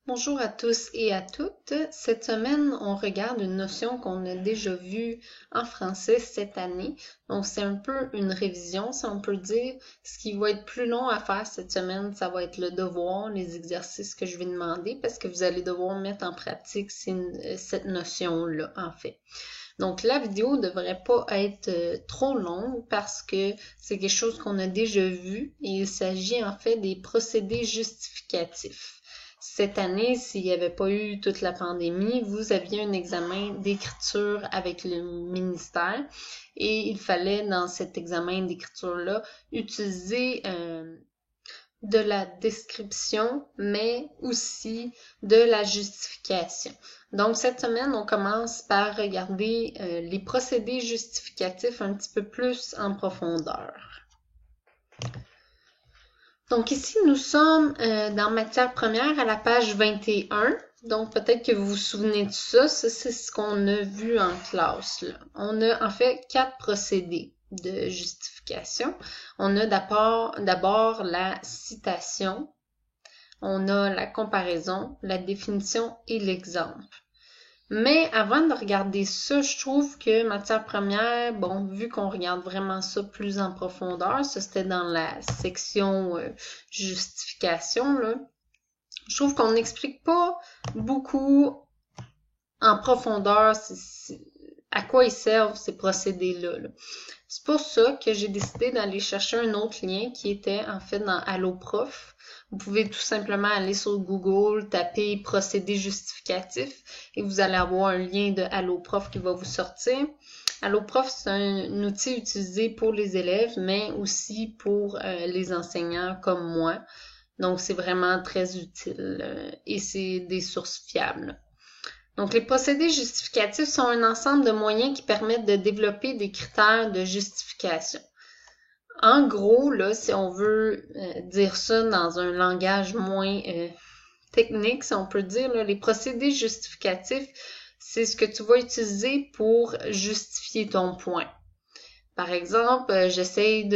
Bonjour à tous et à toutes. Cette semaine, on regarde une notion qu'on a déjà vue en français cette année. Donc, c'est un peu une révision, si on peut dire. Ce qui va être plus long à faire cette semaine, ça va être le devoir, les exercices que je vais demander parce que vous allez devoir mettre en pratique cette notion-là, en fait. Donc, la vidéo ne devrait pas être trop longue parce que c'est quelque chose qu'on a déjà vu et il s'agit en fait des procédés justificatifs. Cette année, s'il n'y avait pas eu toute la pandémie, vous aviez un examen d'écriture avec le ministère et il fallait, dans cet examen d'écriture-là, utiliser de la description, mais aussi de la justification. Donc, cette semaine, on commence par regarder les procédés justificatifs un petit peu plus en profondeur. Donc ici, nous sommes dans matière première à la page 21. Donc peut-être que vous vous souvenez de ça. Ça, c'est ce qu'on a vu en classe, là. On a en fait 4 procédés de justification. On a d'abord la citation, on a la comparaison, la définition et l'exemple. Mais avant de regarder ça, je trouve que matière première, bon, vu qu'on regarde vraiment ça plus en profondeur, ça c'était dans la section justification, là, je trouve qu'on n'explique pas beaucoup en profondeur à quoi ils servent ces procédés-là. Là. C'est pour ça que j'ai décidé d'aller chercher un autre lien qui était en fait dans AlloProf. Vous pouvez tout simplement aller sur Google, taper procédés justificatifs et vous allez avoir un lien de AlloProf qui va vous sortir. AlloProf, c'est un outil utilisé pour les élèves, mais aussi pour les enseignants comme moi. Donc, c'est vraiment très utile et c'est des sources fiables. Donc, les procédés justificatifs sont un ensemble de moyens qui permettent de développer des critères de justification. En gros, là, si on veut dire ça dans un langage moins technique, si on peut dire, là, les procédés justificatifs, c'est ce que tu vas utiliser pour justifier ton point. Par exemple, j'essaie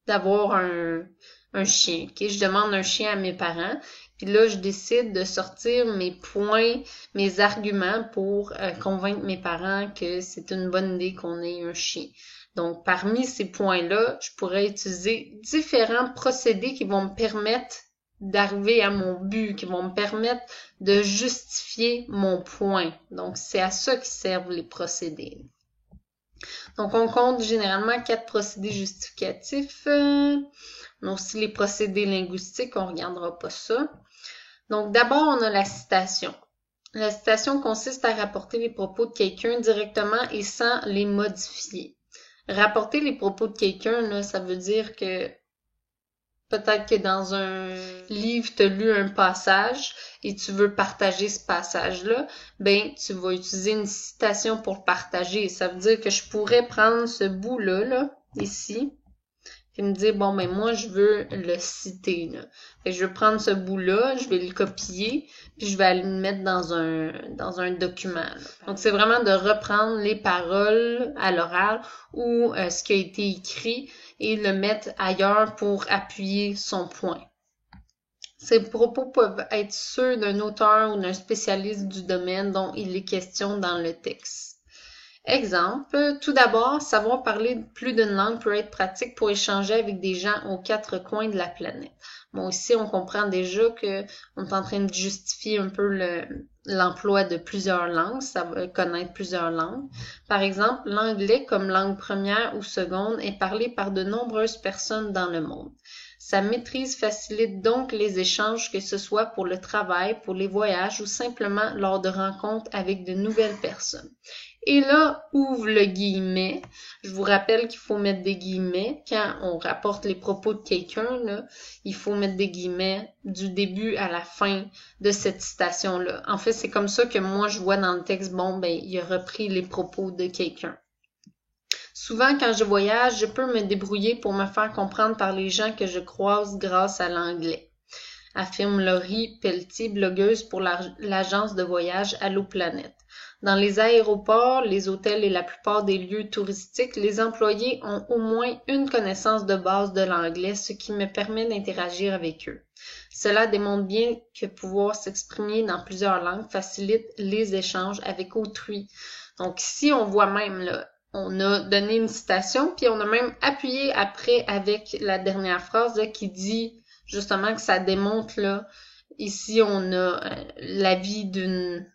d'avoir un chien. Okay? Je demande un chien à mes parents. Puis là, je décide de sortir mes points, mes arguments pour convaincre mes parents que c'est une bonne idée qu'on ait un chien. Donc, parmi ces points-là, je pourrais utiliser différents procédés qui vont me permettre d'arriver à mon but, qui vont me permettre de justifier mon point. Donc, c'est à ça qui servent les procédés. Donc, on compte généralement 4 procédés justificatifs. On a aussi les procédés linguistiques, on ne regardera pas ça. Donc, d'abord, on a la citation. La citation consiste à rapporter les propos de quelqu'un directement et sans les modifier. Rapporter les propos de quelqu'un, là, ça veut dire que peut-être que dans un livre, tu as lu un passage et tu veux partager ce passage-là, ben tu vas utiliser une citation pour le partager. Ça veut dire que je pourrais prendre ce bout-là, là, ici, et me dire, bon, ben moi, je veux le citer. Là. Fait que je vais prendre ce bout-là, je vais le copier, puis je vais aller le mettre dans un document. Là. Donc, c'est vraiment de reprendre les paroles à l'oral ou ce qui a été écrit et le mettre ailleurs pour appuyer son point. Ces propos peuvent être ceux d'un auteur ou d'un spécialiste du domaine dont il est question dans le texte. Exemple, tout d'abord, savoir parler plus d'une langue peut être pratique pour échanger avec des gens aux 4 coins de la planète. Bon, ici, on comprend déjà que on est en train de justifier un peu l'emploi de plusieurs langues, ça va connaître plusieurs langues. Par exemple, l'anglais comme langue première ou seconde est parlé par de nombreuses personnes dans le monde. Sa maîtrise facilite donc les échanges, que ce soit pour le travail, pour les voyages ou simplement lors de rencontres avec de nouvelles personnes. Et là, ouvre le guillemet. Je vous rappelle qu'il faut mettre des guillemets. Quand on rapporte les propos de quelqu'un, là, il faut mettre des guillemets du début à la fin de cette citation-là. En fait, c'est comme ça que moi, je vois dans le texte, bon, ben, il a repris les propos de quelqu'un. Souvent, quand je voyage, je peux me débrouiller pour me faire comprendre par les gens que je croise grâce à l'anglais. affirme Laurie Pelletier, blogueuse pour l'agence de voyage Alloplanète. Dans les aéroports, les hôtels et la plupart des lieux touristiques, les employés ont au moins une connaissance de base de l'anglais, ce qui me permet d'interagir avec eux. Cela démontre bien que pouvoir s'exprimer dans plusieurs langues facilite les échanges avec autrui. Donc ici, on voit même, là, on a donné une citation, puis on a même appuyé après avec la dernière phrase là, qui dit justement que ça démontre, là, ici on a l'avis d'une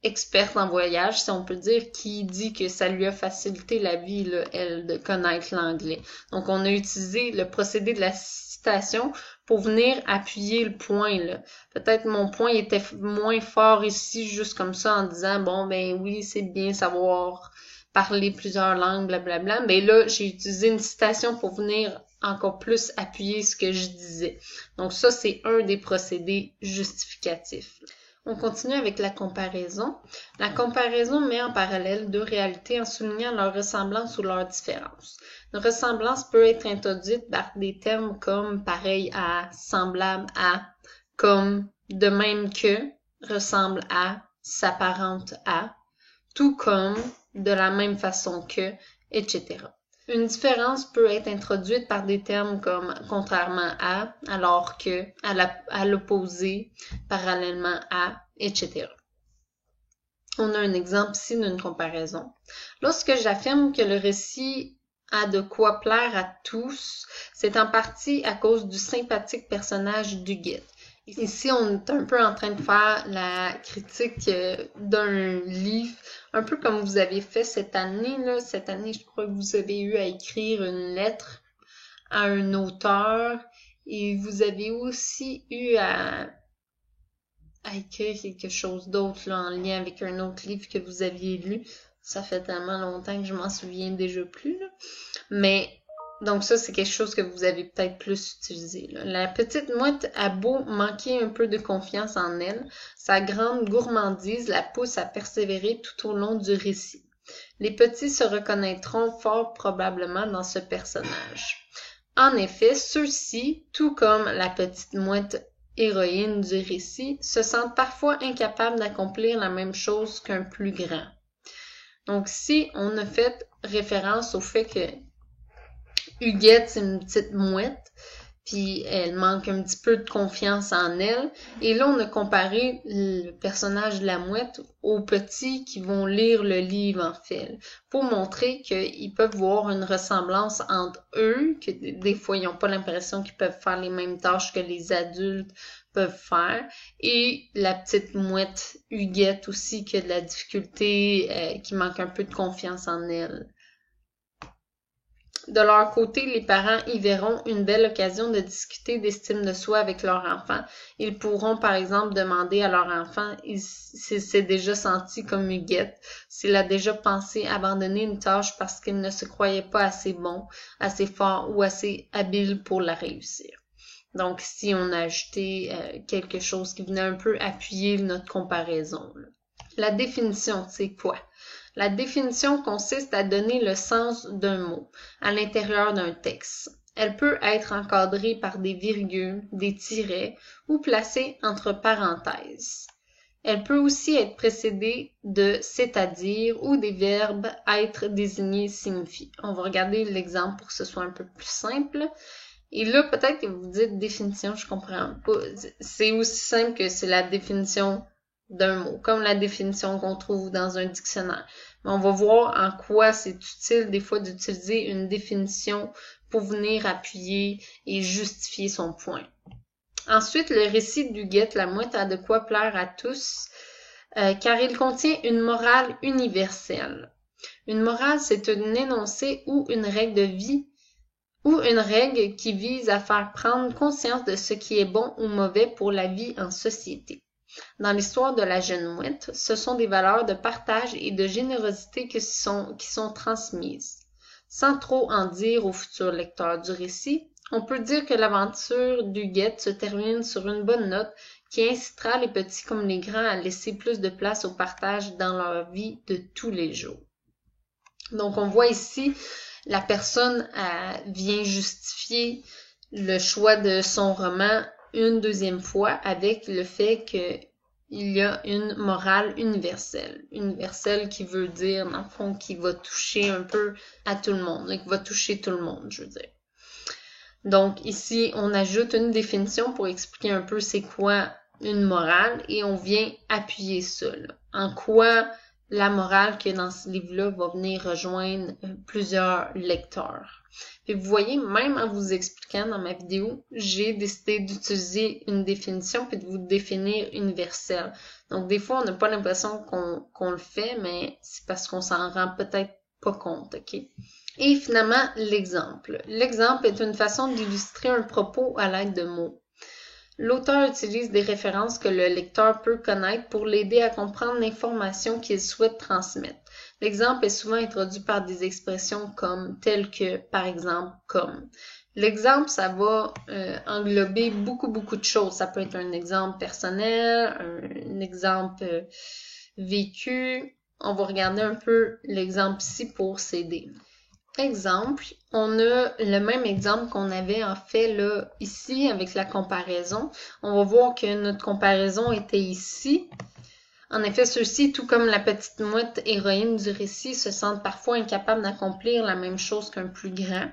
experte en voyage, si on peut dire, qui dit que ça lui a facilité la vie, là, elle, de connaître l'anglais. Donc, on a utilisé le procédé de la citation pour venir appuyer le point, là. Peut-être mon point était moins fort ici, juste comme ça, en disant, bon, ben oui, c'est bien savoir parler plusieurs langues, blablabla. Mais là, j'ai utilisé une citation pour venir encore plus appuyer ce que je disais. Donc, ça, c'est un des procédés justificatifs. On continue avec la comparaison. La comparaison met en parallèle deux réalités en soulignant leur ressemblance ou leur différence. Une ressemblance peut être introduite par des termes comme pareil à, semblable à, comme, de même que, ressemble à, s'apparente à, tout comme, de la même façon que, etc. Une différence peut être introduite par des termes comme contrairement à, alors que, à l'opposé, parallèlement à, etc. On a un exemple ici d'une comparaison. Lorsque j'affirme que le récit a de quoi plaire à tous, c'est en partie à cause du sympathique personnage d'Huguette. Ici, on est un peu en train de faire la critique d'un livre, un peu comme vous avez fait cette année, là. Cette année, je crois que vous avez eu à écrire une lettre à un auteur et vous avez aussi eu à écrire quelque chose d'autre là, en lien avec un autre livre que vous aviez lu. Ça fait tellement longtemps que je m'en souviens déjà plus, là. Mais donc ça, c'est quelque chose que vous avez peut-être plus utilisé, là. La petite mouette a beau manquer un peu de confiance en elle, sa grande gourmandise la pousse à persévérer tout au long du récit. Les petits se reconnaîtront fort probablement dans ce personnage. En effet, ceux-ci, tout comme la petite mouette héroïne du récit, se sentent parfois incapables d'accomplir la même chose qu'un plus grand. Donc ici, on a fait référence au fait que Huguette, c'est une petite mouette, puis elle manque un petit peu de confiance en elle. Et là, on a comparé le personnage de la mouette aux petits qui vont lire le livre, en fait, pour montrer qu'ils peuvent voir une ressemblance entre eux, que des fois, ils n'ont pas l'impression qu'ils peuvent faire les mêmes tâches que les adultes peuvent faire, et la petite mouette Huguette aussi, qui a de la difficulté, qui manque un peu de confiance en elle. De leur côté, les parents y verront une belle occasion de discuter d'estime de soi avec leur enfant. Ils pourront, par exemple, demander à leur enfant s'il s'est déjà senti comme Huguette, s'il a déjà pensé abandonner une tâche parce qu'il ne se croyait pas assez bon, assez fort ou assez habile pour la réussir. Donc, ici, on a ajouté quelque chose qui venait un peu appuyer notre comparaison, là. La définition, c'est quoi? La définition consiste à donner le sens d'un mot à l'intérieur d'un texte. Elle peut être encadrée par des virgules, des tirets ou placée entre parenthèses. Elle peut aussi être précédée de c'est-à-dire ou des verbes être, désigner, signifier. On va regarder l'exemple pour que ce soit un peu plus simple. Et là, peut-être que vous dites définition, je comprends pas. C'est aussi simple que c'est la définition d'un mot, comme la définition qu'on trouve dans un dictionnaire. Mais on va voir en quoi c'est utile des fois d'utiliser une définition pour venir appuyer et justifier son point. Ensuite, le récit d'Huguette la mouette a de quoi plaire à tous, car il contient une morale universelle. Une morale, c'est un énoncé ou une règle de vie ou une règle qui vise à faire prendre conscience de ce qui est bon ou mauvais pour la vie en société. Dans l'histoire de la jeune mouette, ce sont des valeurs de partage et de générosité qui sont transmises. Sans trop en dire aux futurs lecteurs du récit, on peut dire que l'aventure d'Huguette se termine sur une bonne note qui incitera les petits comme les grands à laisser plus de place au partage dans leur vie de tous les jours. Donc on voit ici la personne vient justifier le choix de son roman une deuxième fois avec le fait que il y a une morale universelle. Universelle qui veut dire, dans le fond, qui va toucher un peu à tout le monde, qui va toucher tout le monde, je veux dire. Donc ici, on ajoute une définition pour expliquer un peu c'est quoi une morale et on vient appuyer ça. Là. En quoi la morale qui est dans ce livre-là va venir rejoindre plusieurs lecteurs. Puis vous voyez, même en vous expliquant dans ma vidéo, j'ai décidé d'utiliser une définition puis de vous définir universelle. Donc des fois, on n'a pas l'impression qu'on le fait, mais c'est parce qu'on s'en rend peut-être pas compte, ok? Et finalement, l'exemple. L'exemple est une façon d'illustrer un propos à l'aide de mots. L'auteur utilise des références que le lecteur peut connaître pour l'aider à comprendre l'information qu'il souhaite transmettre. L'exemple est souvent introduit par des expressions comme telles que, par exemple, comme. L'exemple, ça va englober beaucoup de choses. Ça peut être un exemple personnel, un exemple vécu. On va regarder un peu l'exemple ici pour s'aider. Exemple, on a le même exemple qu'on avait en fait là ici avec la comparaison. On va voir que notre comparaison était ici. En effet, ceux-ci, tout comme la petite mouette héroïne du récit, se sentent parfois incapables d'accomplir la même chose qu'un plus grand.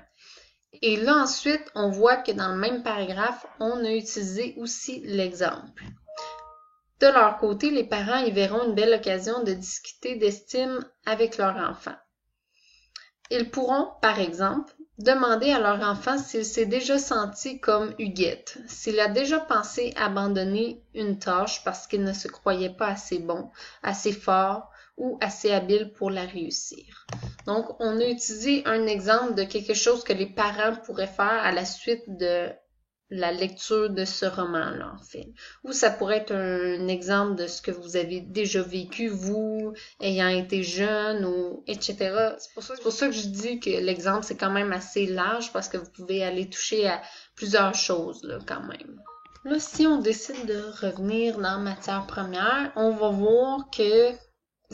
Et là ensuite, on voit que dans le même paragraphe, on a utilisé aussi l'exemple. De leur côté, les parents y verront une belle occasion de discuter d'estime avec leur enfant. Ils pourront, par exemple, demander à leur enfant s'il s'est déjà senti comme Huguette, s'il a déjà pensé abandonner une tâche parce qu'il ne se croyait pas assez bon, assez fort ou assez habile pour la réussir. Donc, on a utilisé un exemple de quelque chose que les parents pourraient faire à la suite de la lecture de ce roman-là, en fait. Ou ça pourrait être un exemple de ce que vous avez déjà vécu, vous, ayant été jeune, ou etc. C'est pour ça que je dis que l'exemple, c'est quand même assez large, parce que vous pouvez aller toucher à plusieurs choses, là, quand même. Là, si on décide de revenir dans matière première, on va voir que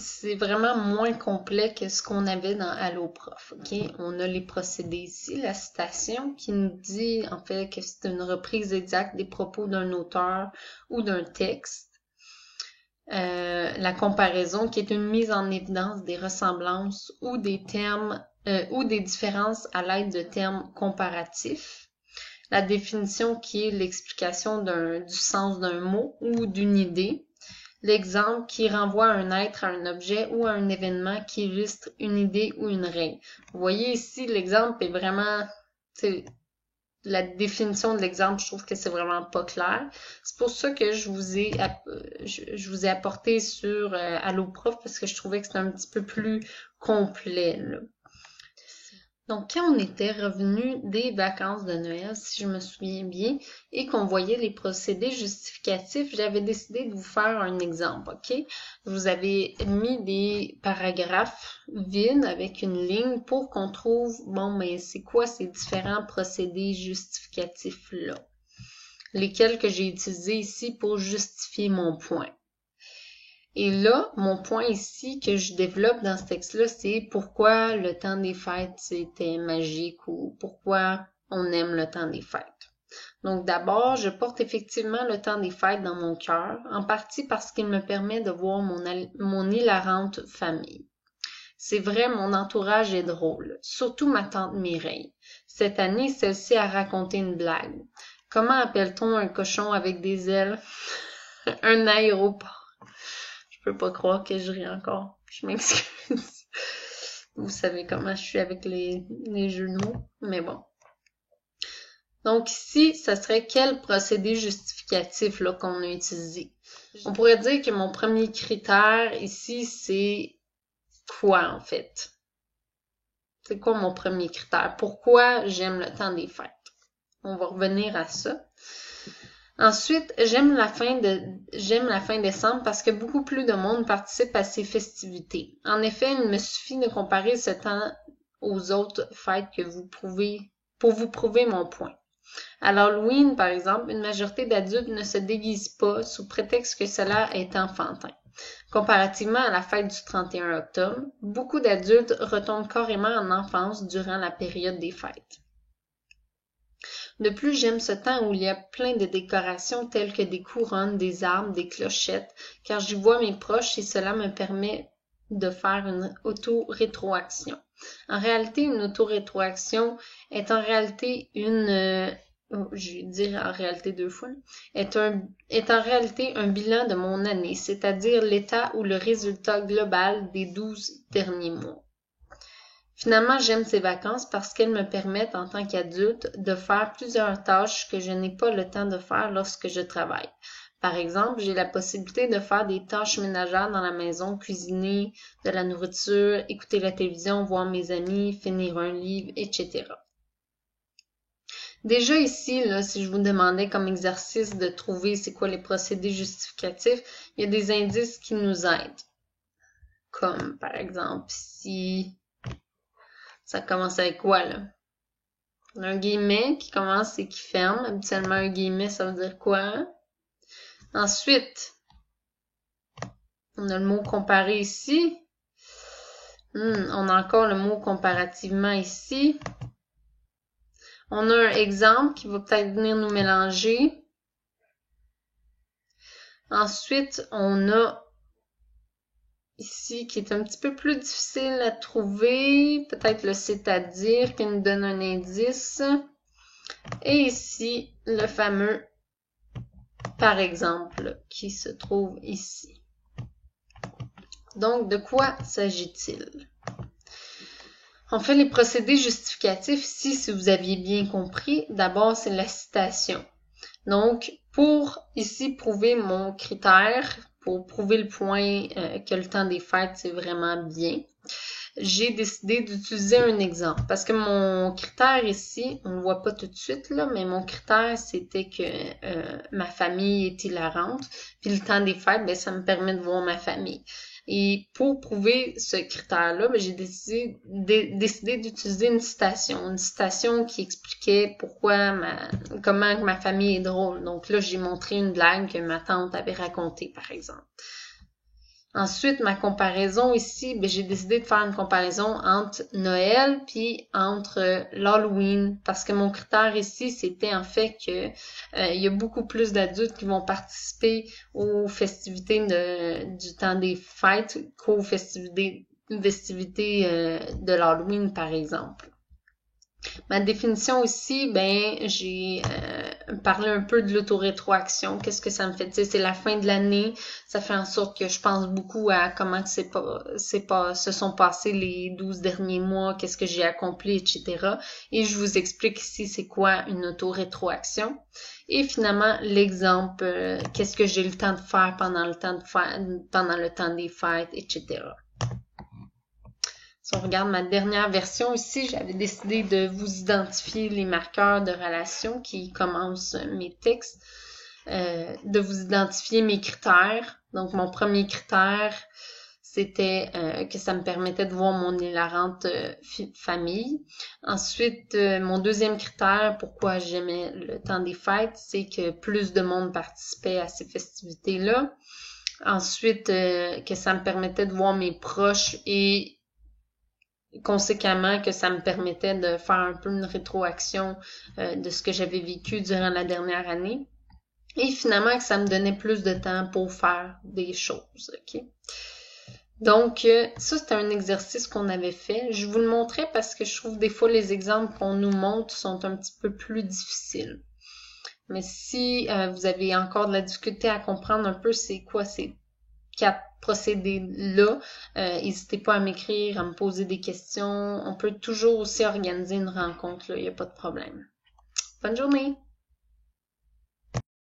c'est vraiment moins complet que ce qu'on avait dans Allo Prof, ok? On a les procédés ici, la citation qui nous dit en fait que c'est une reprise exacte des propos d'un auteur ou d'un texte. La comparaison qui est une mise en évidence des ressemblances ou des termes ou des différences à l'aide de termes comparatifs. La définition qui est l'explication du sens d'un mot ou d'une idée. L'exemple qui renvoie à un être, à un objet ou à un événement qui illustre une idée ou une règle. Vous voyez ici, l'exemple est vraiment... La définition de l'exemple, je trouve que c'est vraiment pas clair. C'est pour ça que je vous ai apporté sur Allo Prof parce que je trouvais que c'était un petit peu plus complet, là. Donc, quand on était revenu des vacances de Noël, si je me souviens bien, et qu'on voyait les procédés justificatifs, j'avais décidé de vous faire un exemple, ok? Je vous avais mis des paragraphes vides avec une ligne pour qu'on trouve, bon, mais c'est quoi ces différents procédés justificatifs-là? Lesquels que j'ai utilisés ici pour justifier mon point. Et là, mon point ici que je développe dans ce texte-là, c'est pourquoi le temps des fêtes, c'était magique ou pourquoi on aime le temps des fêtes. Donc d'abord, je porte effectivement le temps des fêtes dans mon cœur, en partie parce qu'il me permet de voir mon hilarante famille. C'est vrai, mon entourage est drôle, surtout ma tante Mireille. Cette année, celle-ci a raconté une blague. Comment appelle-t-on un cochon avec des ailes? Un aéroport. Je peux pas croire que je ris encore. Je m'excuse. Vous savez comment je suis avec les jeux de mots, mais bon. Donc ici, ça serait quel procédé justificatif là qu'on a utilisé? On pourrait dire que mon premier critère ici, c'est quoi en fait? C'est quoi mon premier critère? Pourquoi j'aime le temps des fêtes? On va revenir à ça. Ensuite, j'aime la fin décembre parce que beaucoup plus de monde participe à ces festivités. En effet, il me suffit de comparer ce temps aux autres fêtes pour vous prouver mon point. À l'Halloween, par exemple, une majorité d'adultes ne se déguisent pas sous prétexte que cela est enfantin. Comparativement à la fête du 31 octobre, beaucoup d'adultes retombent carrément en enfance durant la période des fêtes. De plus, j'aime ce temps où il y a plein de décorations telles que des couronnes, des arbres, des clochettes, car j'y vois mes proches et cela me permet de faire une auto-rétroaction. En réalité, une auto-rétroaction est en réalité je vais dire en réalité 2 fois, est en réalité un bilan de mon année, c'est-à-dire l'état ou le résultat global des 12 derniers mois. Finalement, j'aime ces vacances parce qu'elles me permettent, en tant qu'adulte, de faire plusieurs tâches que je n'ai pas le temps de faire lorsque je travaille. Par exemple, j'ai la possibilité de faire des tâches ménagères dans la maison, cuisiner de la nourriture, écouter la télévision, voir mes amis, finir un livre, etc. Déjà ici, là, si je vous demandais comme exercice de trouver c'est quoi les procédés justificatifs, il y a des indices qui nous aident. Comme par exemple, si ça commence avec quoi, là? On a un guillemet qui commence et qui ferme. Habituellement, un guillemet, ça veut dire quoi? Ensuite, on a le mot comparé ici. On a encore le mot comparativement ici. On a un exemple qui va peut-être venir nous mélanger. Ensuite, on a ici qui est un petit peu plus difficile à trouver. Peut-être le c'est-à-dire qui nous donne un indice. Et ici, le fameux par exemple qui se trouve ici. Donc, de quoi s'agit-il? En fait, les procédés justificatifs, ici, si vous aviez bien compris, d'abord, c'est la citation. Donc, pour ici prouver mon critère, pour prouver le point que le temps des fêtes, c'est vraiment bien, j'ai décidé d'utiliser un exemple. Parce que mon critère ici, on ne le voit pas tout de suite, là, mais mon critère, c'était que ma famille est hilarante. Puis le temps des fêtes, ben, ça me permet de voir ma famille. Et pour prouver ce critère-là, ben, j'ai décidé d'utiliser une citation qui expliquait comment ma famille est drôle. Donc là, j'ai montré une blague que ma tante avait racontée, par exemple. Ensuite, ma comparaison ici, ben, j'ai décidé de faire une comparaison entre Noël puis entre l'Halloween parce que mon critère ici, c'était en fait que il y a beaucoup plus d'adultes qui vont participer aux festivités du temps des fêtes qu'aux festivités de l'Halloween, par exemple. Ma définition ici, ben, j'ai parlé un peu de l'autorétroaction. Qu'est-ce que ça me fait? Tu sais, c'est la fin de l'année. Ça fait en sorte que je pense beaucoup à comment se sont passés les 12 derniers mois, qu'est-ce que j'ai accompli, etc. Et je vous explique ici c'est quoi une autorétroaction. Et finalement, l'exemple, qu'est-ce que j'ai le temps de faire pendant le temps des fêtes, etc. Si on regarde ma dernière version ici, j'avais décidé de vous identifier les marqueurs de relation qui commencent mes textes, de vous identifier mes critères. Donc, mon premier critère, c'était que ça me permettait de voir mon hilarante famille. Ensuite, mon deuxième critère, pourquoi j'aimais le temps des fêtes, c'est que plus de monde participait à ces festivités-là. Ensuite, que ça me permettait de voir mes proches et conséquemment que ça me permettait de faire un peu une rétroaction de ce que j'avais vécu durant la dernière année. Et finalement, que ça me donnait plus de temps pour faire des choses. OK? Donc, ça, c'était un exercice qu'on avait fait. Je vous le montrais parce que je trouve des fois les exemples qu'on nous montre sont un petit peu plus difficiles. Mais si vous avez encore de la difficulté à comprendre un peu c'est quoi ces 4 procédés-là, n'hésitez pas à m'écrire, à me poser des questions. On peut toujours aussi organiser une rencontre, il n'y a pas de problème. Bonne journée!